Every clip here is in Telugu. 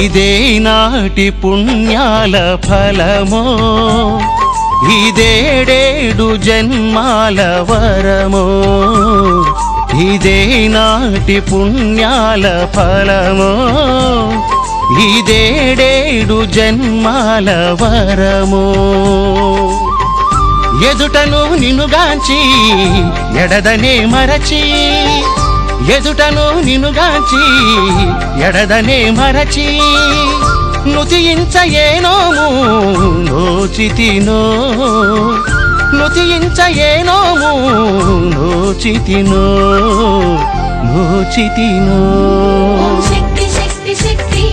ఇదే నాటి పుణ్యాల ఫలమో ఇదేడేడు జన్మాల వరమో ఇదే నాటి పుణ్యాల ఫలమో ఇదేడేడు జన్మాల వరమో ఎదుటను నిన్నుగాంచి ఎడదనే మరచి ఎదుటను నిన్నుగాంచి ఎడదనే మరచి నుతియించయేనోము నోచితినో నుతియించయేనోము నోచితినో నోచితినో శక్తి శక్తి శక్తి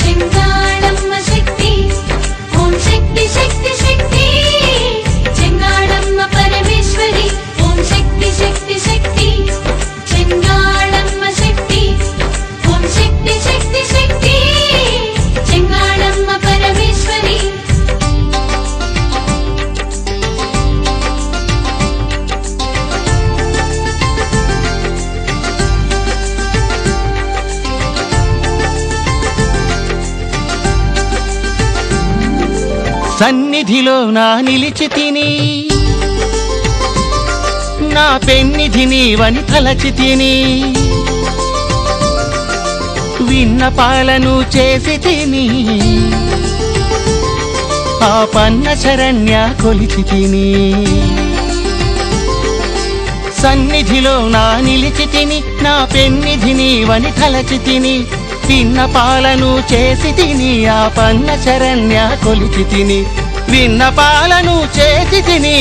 చెంగాళమ్మ శక్తి ఓం శక్తి శక్తి శక్తి చెంగాళమ్మ పరమేశ్వరి ఓం శక్తి శక్తి శక్తి చెంగాళమ్మ శక్తి ఓం శక్తి శక్తి శక్తి చెంగాళమ్మ పరమేశ్వరి సన్నిధిలో నా నిలిచి తిని నా పెన్నిధి నీవని తలచి తిని విన్నపాలను చేసి తిని ఆ పన్న శరణ్య కొలిచి తిని సన్నిధిలో నా నిలిచి తిని నా పెన్నిధి నీవని తలచి తిని విన్నపాలను చేసి తిని ఆ పన్న శరణ్య కొలిచి తిని విన్నపాలను చేసి తిని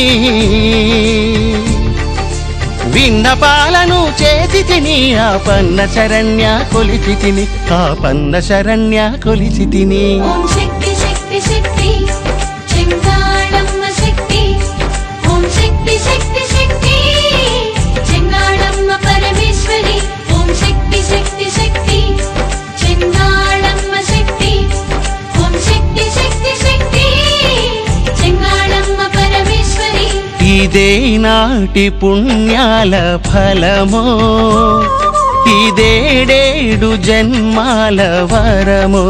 విన్నపాలను చేసి తిని ఆ పన్న శరణ్య కొలిచి తిని ఆ పన్న శరణ్య కొలిచి తిని ఓం శక్తి శక్తి శక్తి చెంగాళమ్మ శక్తి ఓం శక్తి శక్తి శక్తి చెంగాళమ్మ పరమేశ్వరి ఓం శక్తి శక్తి శక్తి చెంగాళమ్మ శక్తి ఓం శక్తి శక్తి శక్తి చెంగాళమ్మ పరమేశ్వరి ఇదే నాటి పుణ్యాల ఫలమో ఇదేడేడు జన్మాల వరమో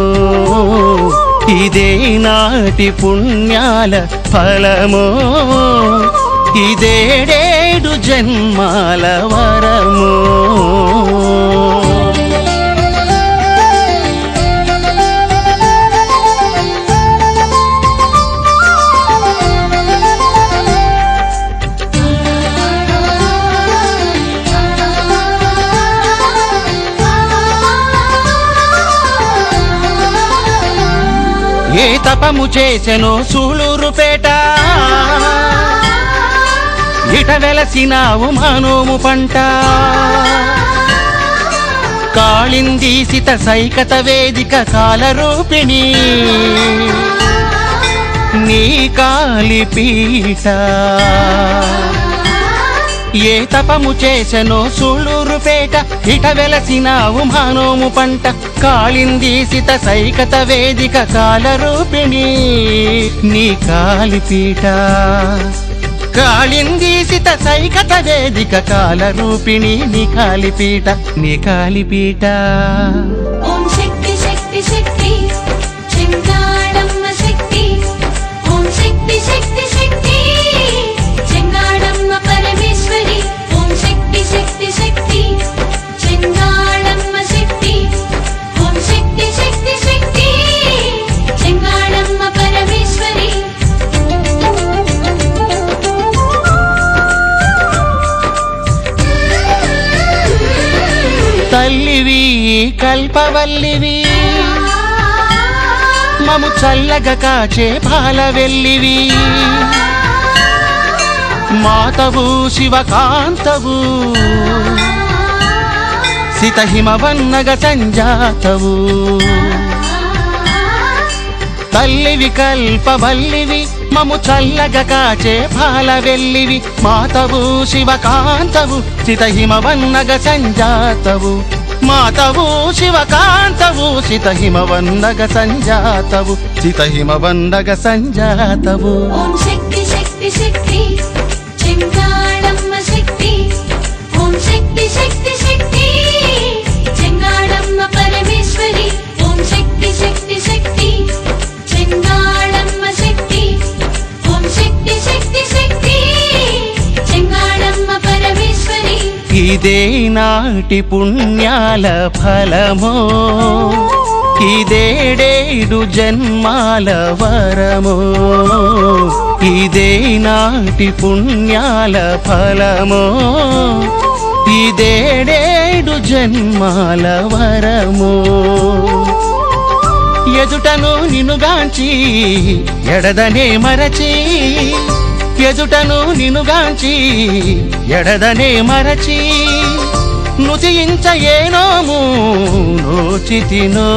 ఇదే నాటి పుణ్యాల ఫలమో ఇదేడేడు జన్మాల వరమో ఏ తపము చేసెనో సూళూరుపేట ఇట వెలసినావు మానోము పంట కాళిందీసిత సైకత వేదిక కాలరూపిణి నీ కాలిపీట ఏ తపము చేసెనో సూళూరుపేట ఇట వెలసినావు మానోము పంట కాళిందీసిత సైకత వేదిక కాలరూపిణి నీ కాలిపీట కాళిందీసిత సైకత వేదిక కాలరూపిణి నీ కాలిపీట నీ కాలిపీట ఓం శక్తి శక్తి శక్తి చెంగాళమ్మ శక్తి ఓం శక్తి శక్తి శక్తి చెంగాళమ్మ పరమేశ్వరి ఓం శక్తి శక్తి శక్తి చెంగాళమ్మ శక్తి ఓం శక్తి శక్తి శక్తి చెంగాళమ్మ పరమేశ్వరి తల్లివి కల్పవల్లివి మము చల్లగా కాచే పాలవెల్లివి మాతవు శివకాంతవు సితహిమవన్నగ సంజాతవు తల్లివి కల్పవల్లివి మము చల్లగా కాచే పాలవెల్లివి మాతవు శివకాంతవు సితహిమవన్నగ సంజాతవు మాతవు శివకాంతవు సితహిమవన్నగ సంజాతవు సితహిమవన్నగ సంజాతవు ఓం శక్తి శక్తి శక్తి చెంగాళమ్మ శక్తి ఓం శక్తి శక్తి శక్తి చెంగాళమ్మ పరమేశ్వరి ఓం శక్తి ఇదే నాటి పుణ్యాల ఫలమో ఇదేడేడు జన్మాల వరమో ఇదే నాటి పుణ్యాల ఫలమో ఇదేడేడు జన్మాల వరమో ఎదుటను నిన్నుగాంచి ఎడదనే మరచి ఎదుటను నిన్నుగాంచి ఎడదనే మరచి నుతియించ ఏనోము నోచితినో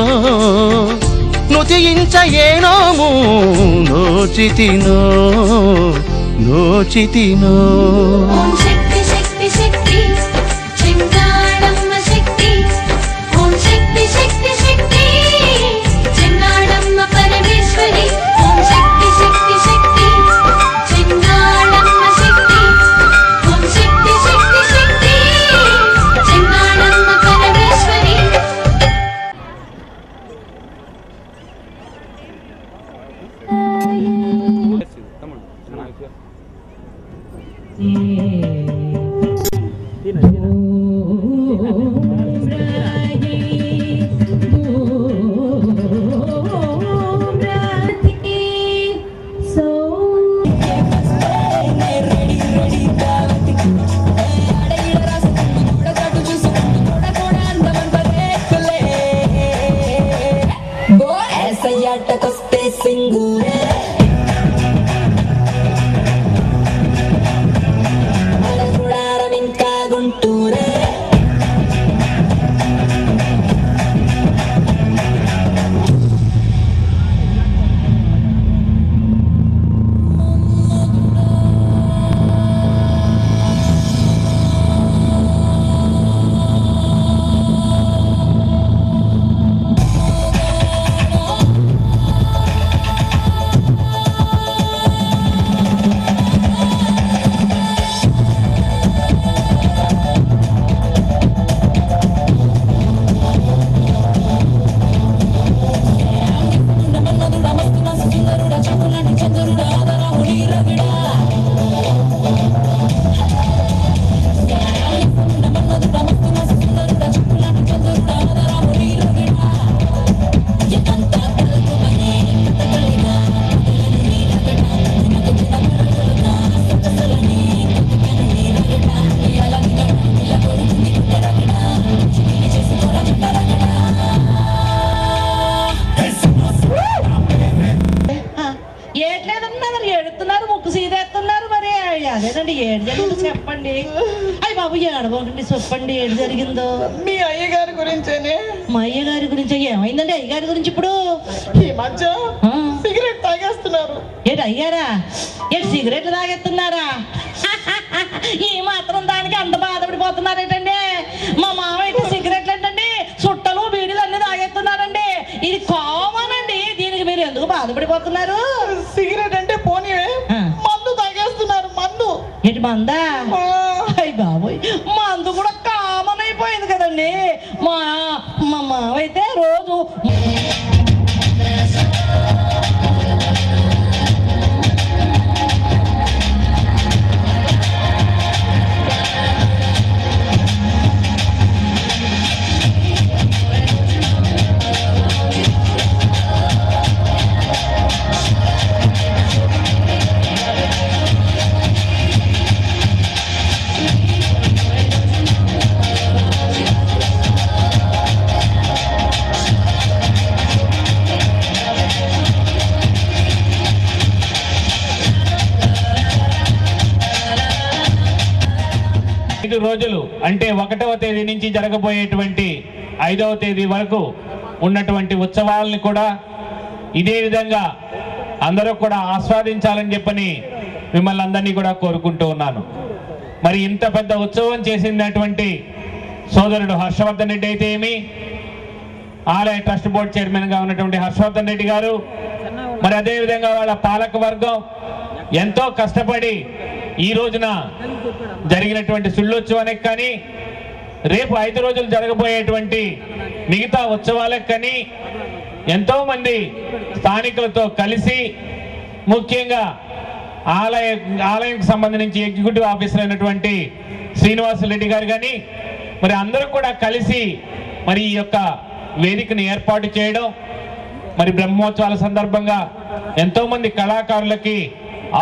నుతియించ ఏనోము నోచితినో నోచితినో ఓం శక్తి శక్తి శక్తి చెంగాళమ్మ శక్తి ఓం శక్తి శక్తి శక్తి చెంగాళమ్మ పరమేశ్వరి ఓం శక్తి శక్తి శక్తి చెంగాళమ్మ శక్తి ఓం శక్తి శక్తి శక్తి చెంగాళమ్మ పరమేశ్వరి అదేనండి ఏడు జరిగిందో చెప్పండి. అయ్యి బాబు ఏడవకండి, చెప్పండి ఏడు జరిగిందో. మీ అయ్యగారి గురించేనే. మా అయ్యగారి గురించి ఏమైందండి? అయ్యగారి గురించి ఇప్పుడు ఈ మధ్య సిగరెట్ తాగేస్తున్నారు. ఏంటి అయ్యారా? ఏంటి సిగరెట్లు తాగేస్తున్నారా? ఈ మాత్రం దానికి అంత బాధపడిపోతున్నారేటండి? మా మామయ్య సిగరెట్లు ఏంటండి చుట్టలు బీడీలు అన్ని తాగేస్తున్నారండి. ఇది కామన్ అండి. దీనికి మీరు ఎందుకు బాధపడిపోతున్నారు? సిగరెట్ అంటే పోనీ మందు తాగేస్తున్నారు. మందు ఏంటి మందా? అయ్యి బాబోయ్, మందు కూడా కామన్ అయిపోయింది కదండి. మా మామైతే రోజు రోజులు అంటే 1వ తేదీ నుంచి జరగబోయేటువంటి 5వ తేదీ వరకు ఉన్నటువంటి ఉత్సవాలని కూడా ఇదే విధంగా అందరూ కూడా ఆస్వాదించాలని చెప్పని మిమ్మల్ని అందరినీ కూడా కోరుకుంటూ ఉన్నాను. మరి ఇంత పెద్ద ఉత్సవం చేసినటువంటి సోదరుడు హర్షవర్ధన్ రెడ్డి అయితే ఏమి, ఆలయ ట్రస్ట్ బోర్డు చైర్మన్గా ఉన్నటువంటి హర్షవర్ధన్ రెడ్డి గారు, మరి అదేవిధంగా వాళ్ళ పాలక వర్గం ఎంతో కష్టపడి ఈ రోజున జరిగినటువంటి సుళ్ళోత్సవానికి కానీ రేపు 5 రోజులు జరగబోయేటువంటి మిగతా ఉత్సవాలకు కానీ ఎంతోమంది స్థానికులతో కలిసి ముఖ్యంగా ఆలయంకి సంబంధించి ఎగ్జిక్యూటివ్ ఆఫీసర్ అయినటువంటి శ్రీనివాసరెడ్డి గారు కానీ మరి అందరూ కూడా కలిసి మరి ఈ యొక్క వేదికను ఏర్పాటు చేయడం, మరి బ్రహ్మోత్సవాల సందర్భంగా ఎంతోమంది కళాకారులకి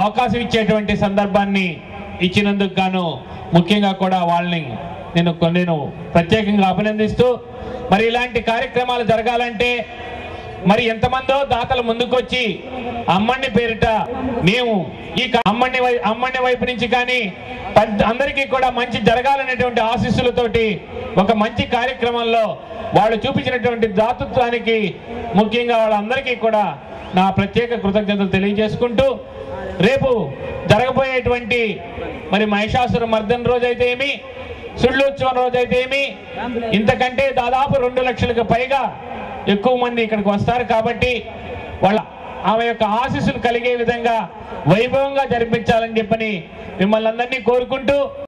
అవకాశం ఇచ్చేటువంటి సందర్భాన్ని ఇచ్చినందుకు గాను ముఖ్యంగా కూడా వాళ్ళని నేను ప్రత్యేకంగా అభినందిస్తూ, మరి ఇలాంటి కార్యక్రమాలు జరగాలంటే మరి ఎంతమందో దాతలు ముందుకొచ్చి అమ్మని పేరిట మేము ఈ అమ్మని వైపు నుంచి కానీ అందరికీ కూడా మంచి జరగాలనేటువంటి ఆశీస్సులతోటి ఒక మంచి కార్యక్రమంలో వాళ్ళు చూపించినటువంటి దాతృత్వానికి ముఖ్యంగా వాళ్ళందరికీ కూడా నా ప్రత్యేక కృతజ్ఞతలు తెలియజేసుకుంటూ, రేపు జరగబోయేటువంటి మరి మహిషాసుర మర్దన రోజైతే ఏమి, సుళ్ళోత్సవం రోజైతే ఏమి, ఇంతకంటే దాదాపు 2 లక్షలకు పైగా ఎక్కువ మంది ఇక్కడికి వస్తారు. కాబట్టి వాళ్ళ ఆమె యొక్క ఆశీస్సులు కలిగే విధంగా వైభవంగా జరిపించాలని చెప్పని మిమ్మల్ని అందరినీ కోరుకుంటూ